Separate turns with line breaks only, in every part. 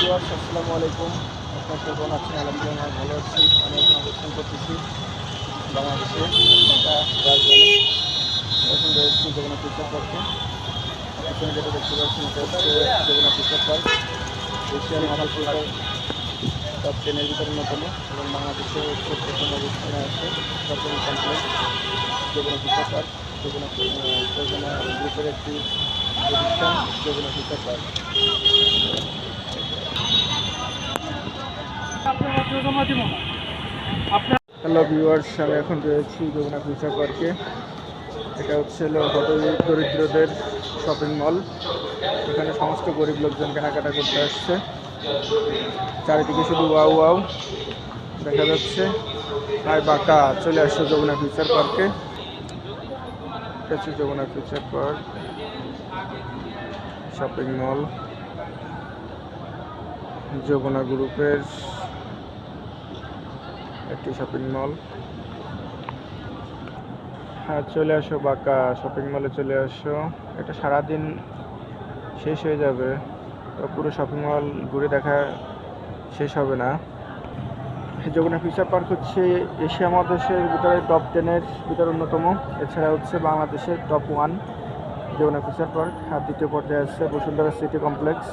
Viewers, আসসালামু আলাইকুম। আপনার কেমন আছেন? আলহামদুলিল্লাহ ভালো আছি। আমি এখন অবস্থান করতেছি বাংলাদেশে রাজধানী। এখন রয়েছি জগন্নাথ ফিউচার পার্কে। এখানে যেটা দেখতে পাচ্ছেন এটা হচ্ছে জগন্নাথ ফিউচার পার্ক, এশিয়ার মহাদেশের টপ 10-এর ভিতরে অন্যতম এবং বাংলাদেশে হচ্ছে প্রথম অবস্থানে আছে shopping complex Jagannath future park. Jagannath গ্রুপের একটি প্রতিষ্ঠান Jagannath future park. Hello viewers, আমি এখন রয়েছি জগন্নাথ ফিউচার পার্কে। এটা হচ্ছে দরিদ্রদের শপিং মল। এখানে সমস্ত গরিব লোকজন কেনাকাটা করতে আসছে। চারিদিকে শুধু ওয়াও ওয়াও দেখা যাচ্ছে। আর বাঁকা চলে আসছে জগন্নাথ ফিউচার পার্কে। এটা হচ্ছে Jagannath future park shopping mall, Jagannath গ্রুপের একটি শপিং মল। হ্যাঁ, চলে আসো বাঁকা শপিং মলে, চলে আসো। এটা সারাদিন শেষ হয়ে যাবে, তো পুরো শপিং মল ঘুরে দেখা শেষ হবে না। জগন্নাথ ফিউচার পার্ক হচ্ছে এশিয়া মহাদেশের ভিতরে টপ 10-এর ভিতরে অন্যতম। এছাড়া হচ্ছে বাংলাদেশের টপ 1 জগন্নাথ ফিউচার পার্ক। আর দ্বিতীয় পর্যায়ে আছে বসুন্ধরা সিটি কমপ্লেক্স।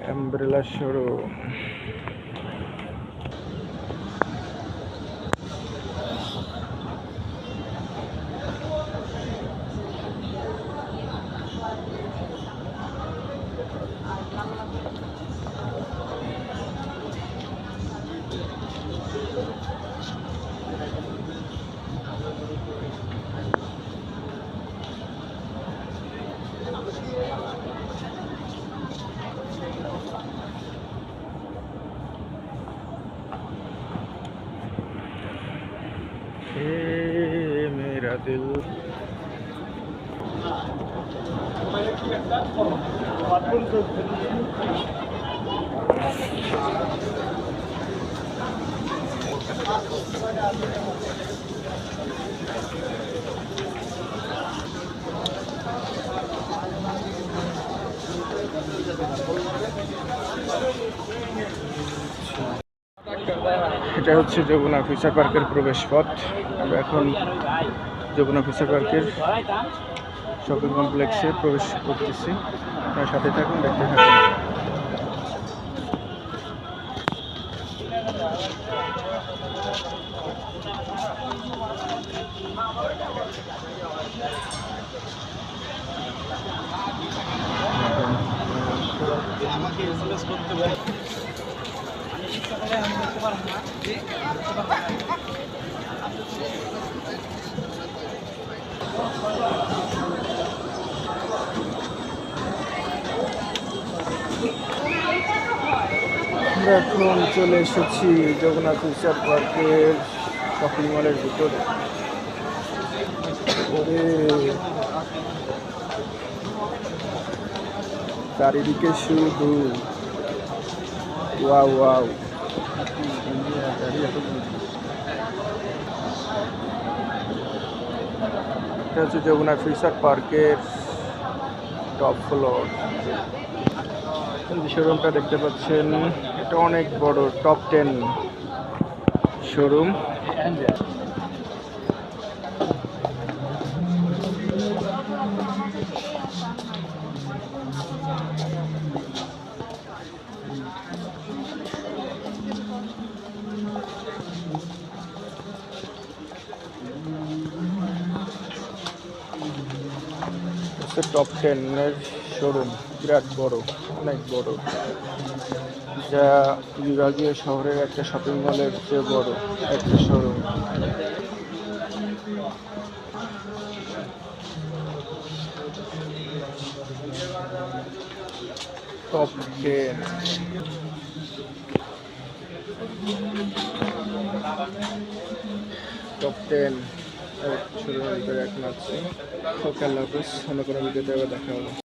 অ্যাম্ব্রেলা শোরুম। मेरा दिल এটা হচ্ছে জগন্নাথ ফিউচার পার্কের প্রবেশ পথ। আমরা এখন জগন্নাথ ফিউচার পার্কের শপিং কমপ্লেক্সে প্রবেশ করতেছি। আপনার সাথে থাকুন, দেখতে থাকুন। আমরা এখন চলে এসেছি জগন্নাথ ফিউচার পার্কের শপিং মলের ভিতরে। চারিদিকে শুধু ওয়াও ওয়াও। এটা হচ্ছে জগন্নাথ ফিউচার পার্কের টপ ফ্লোর। যে শোরুমটা দেখতে পাচ্ছেন এটা অনেক বড়, টপ 10 শোরুম। টপ 10-এর শোরুম, বিরাট বড়, অনেক বড়, যা বিভাগীয় শহরের একটা শপিং মলের চেয়ে বড় একটা শোরুম। টপ 10 টপ 10 শুরু হয়ে এখন আসছি। ওকে, আল্লাহ হাফিজ। অন্য কোনো ভিডিওতে আবার দেখা হবে।